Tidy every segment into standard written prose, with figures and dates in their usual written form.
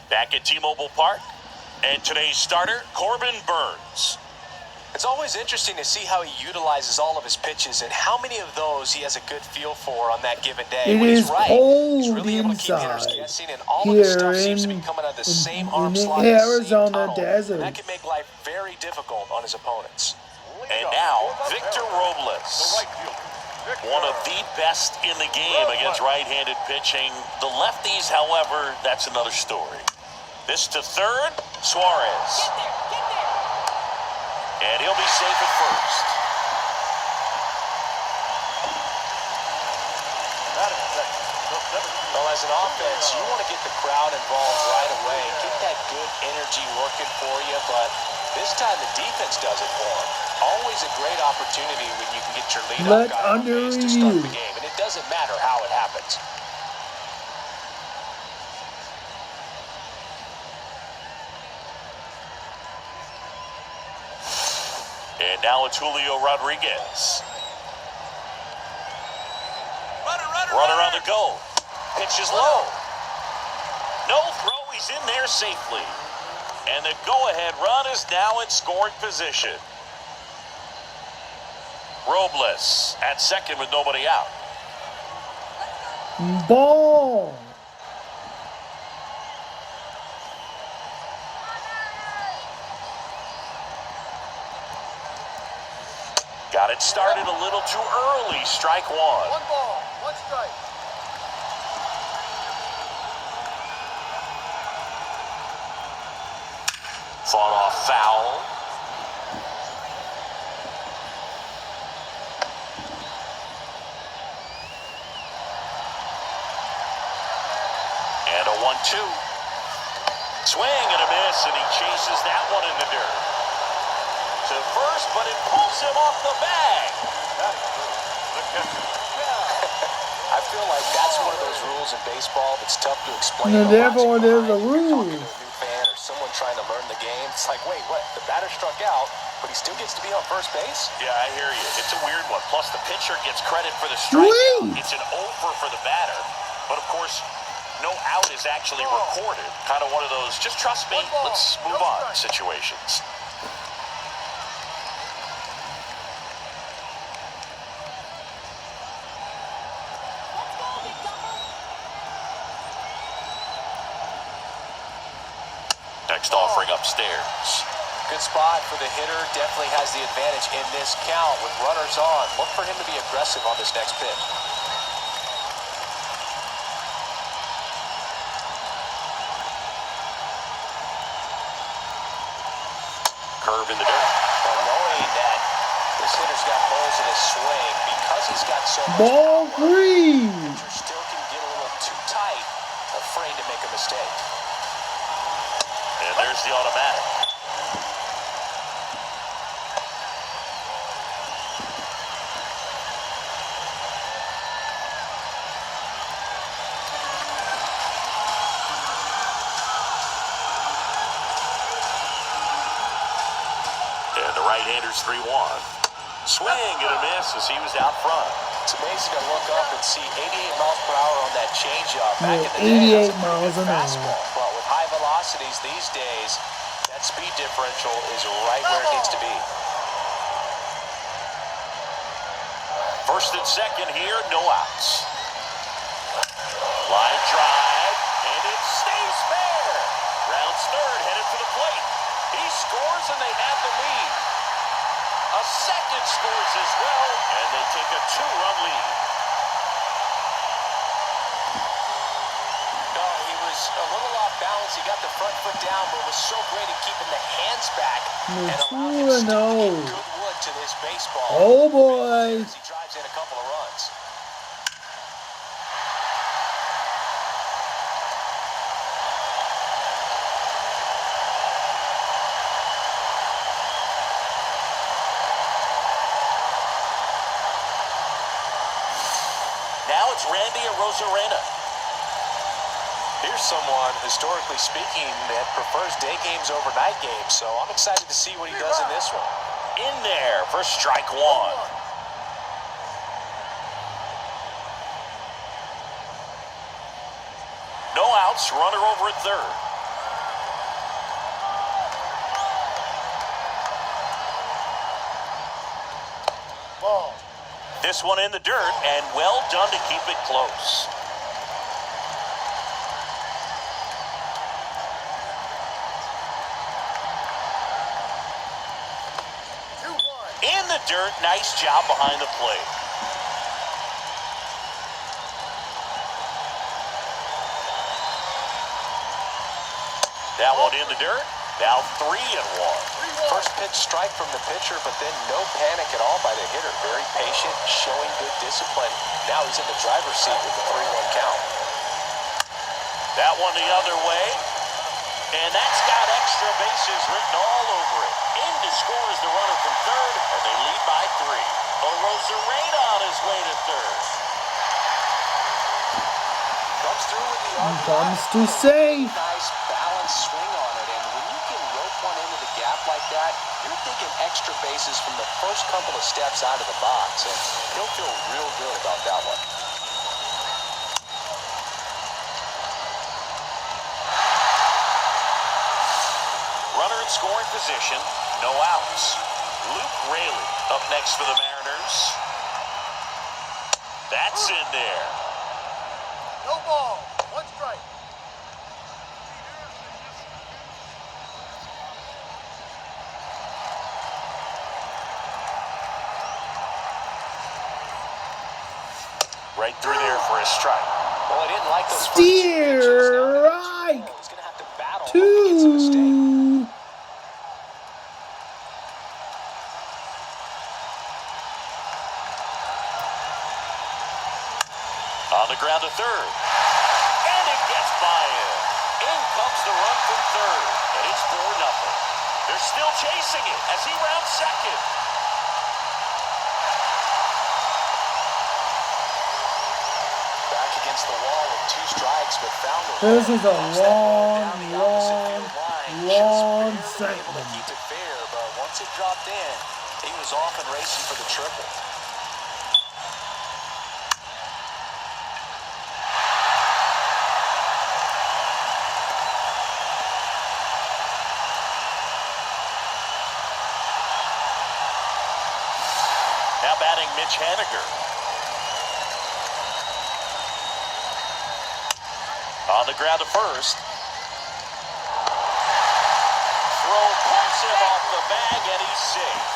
Back at T-Mobile Park, and today's starter, Corbin Burnes. It's always interesting to see how he utilizes all of his pitches and how many of those he has a good feel for on that given day. It when is he's right, cold he's really able to keep hitters inside guessing, and all of here his stuff seems to be coming out of the same arm slot, the same Arizona tunnel, desert. and that can make life very difficult on his opponents. And now, Victor Robles. One of the best in the game against right-handed pitching. The lefties, however, that's another story. This to third, Suarez. And he'll be safe at first. Well, as an offense, you want to get the crowd involved right away, get that good energy working for you, but this time the defense does it for them. Always a great opportunity when you can get your leadoff guy on base to start the game, and it doesn't matter how it happens. And now it's Julio Rodriguez. Runner on the go. Pitch is low. No throw. He's in there safely. And the go-ahead run is now in scoring position. Robles at second with nobody out. Ball. Got it started a little too early. Strike one. One ball, one strike. Fought off foul. And a 1-2. Swing and a miss, and he chases that one in the dirt. To first, but it pulls him off the bag. I feel like that's one of those rules in baseball that's tough to explain. And therefore, there's a rule. Talking to a new fan or someone trying to learn the game, it's like, wait, what? The batter struck out, but he still gets to be on first base? Yeah, I hear you. It's a weird one. Plus, the pitcher gets credit for the strikeout. It's an over for the batter. But, of course, no out is actually recorded. Kind of one of those, just trust me, let's move on situations. Next offering upstairs. Good spot for the hitter. Definitely has the advantage in this count with runners on. Look for him to be aggressive on this next pitch. Curve in the dirt. Well, knowing that this hitter's got holes in his swing, because he's got so much Ball power, three. the pitcher still can get a little too tight, afraid to make a mistake. And there's the automatic. And the right-hander's 3-1. Swing and a miss as he was out front. It's amazing to look up and see 88 miles per hour on that changeup. Back in the day, 88 miles an hour. But with high velocities these days, that speed differential is right where it needs to be. First and second here, no outs. Line drive, and it stays fair. Rounds third, headed for the plate. He scores, and they have the lead. A second scores as well, and they take a 2-run lead. No, he was a little off balance. He got the front foot down, but was so great at keeping the hands back and allowing him to get good wood to this baseball. Oh, boy. As he drives in a couple of runs. Now it's Randy Arozarena. Here's someone, historically speaking, that prefers day games over night games, so I'm excited to see what he does in this one. In there for strike one. No outs, runner over at third. This one in the dirt, and well done to keep it close. In the dirt, nice job behind the plate. That one in the dirt, now 3-1. First pitch strike from the pitcher, but then no panic at all by the hitter. Very patient, showing good discipline. Now he's in the driver's seat with the 3-1 count. That one the other way, and that's got extra bases written all over it. In to score is the runner from third, and they lead by 3. Rosarena on his way to third. Comes through with the arm. Comes to save. Nice balanced swing on it, and when you can rope one into the gap like that, you're thinking extra bases from the first couple of steps out of the box, and he'll feel real good about that one. Runner in scoring position, no outs. Luke Raley up next for the Mariners. That's in there. No ball, 1 strike. Right through there for a strike. Well, I didn't like those Steer right. He's going to have to battle when he gets a mistake. 2. On the ground to third. And it gets by him. In comes the run from third. And it's 4-0. They're still chasing it as he rounds second. Back against the wall with 2 strikes, but found a This is a long long segment. Keep it fair, but once it dropped in, he was off and racing for the triple. Now batting Mitch Haniger. On the ground to first. Throw pulls him off the bag, and he's safe.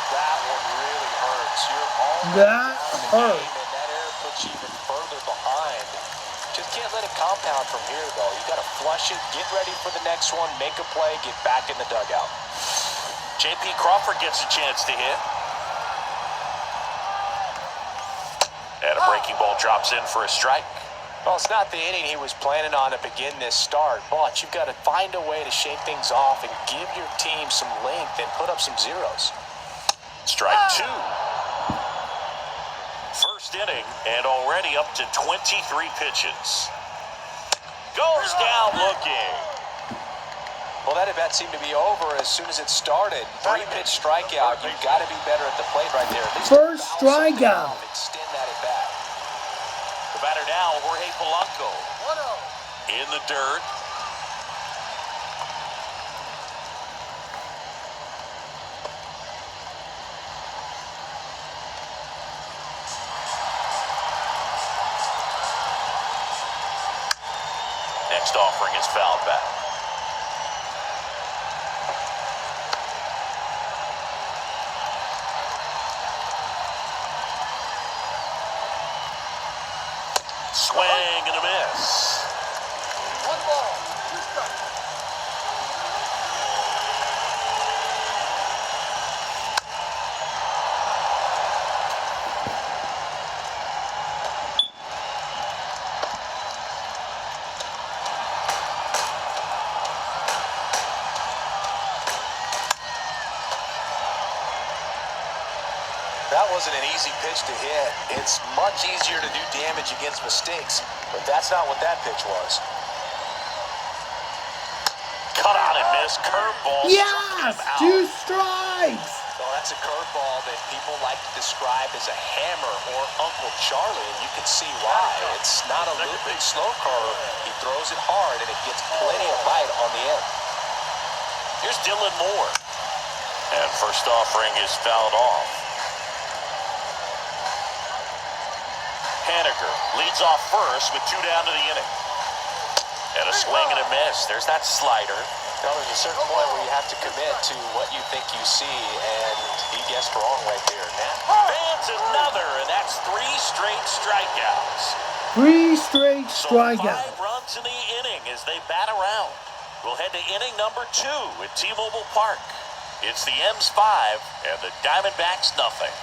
That one really hurts. You're already That down the hurt. game, and that error puts you even further behind. Just can't let it compound from here, though. You got to flush it, get ready for the next one, make a play, get back in the dugout. J.P. Crawford gets a chance to hit. And a breaking ball drops in for a strike. Well, it's not the inning he was planning on to begin this start, but you've got to find a way to shake things off and give your team some length and put up some zeros. Strike 2. First inning, and already up to 23 pitches. Goes down looking. Well, that at bat seemed to be over as soon as it started. 3-pitch strikeout. You've got to be better at the plate right there. At least First bounce something strikeout. off, extend that at bat. The batter now, Jorge Polanco. 1-0. In the dirt. Next offering is fouled back. Swing and a miss. 1 ball, 2 strikes. That wasn't an easy pitch to hit. It's much easier to do damage against mistakes, but that's not what that pitch was. Cut on and miss. Curveball. Yes! Struck him 2 out. strikes! Well, that's a curveball that people like to describe as a hammer or Uncle Charlie, and you can see why. It's not a looping slow curve. He throws it hard, and it gets plenty of bite on the end. Here's Dylan Moore. And first offering is fouled off. leads off first with 2 down to the inning. And a swing and a miss. There's that slider. Well, there's a certain point where you have to commit to what you think you see, and he guessed wrong right there. Fans another, and that's 3 straight strikeouts. 3 straight So strikeouts. 5 runs in the inning as they bat around. We'll head to inning number 2 at T-Mobile Park. It's the M's 5 and the Diamondbacks nothing.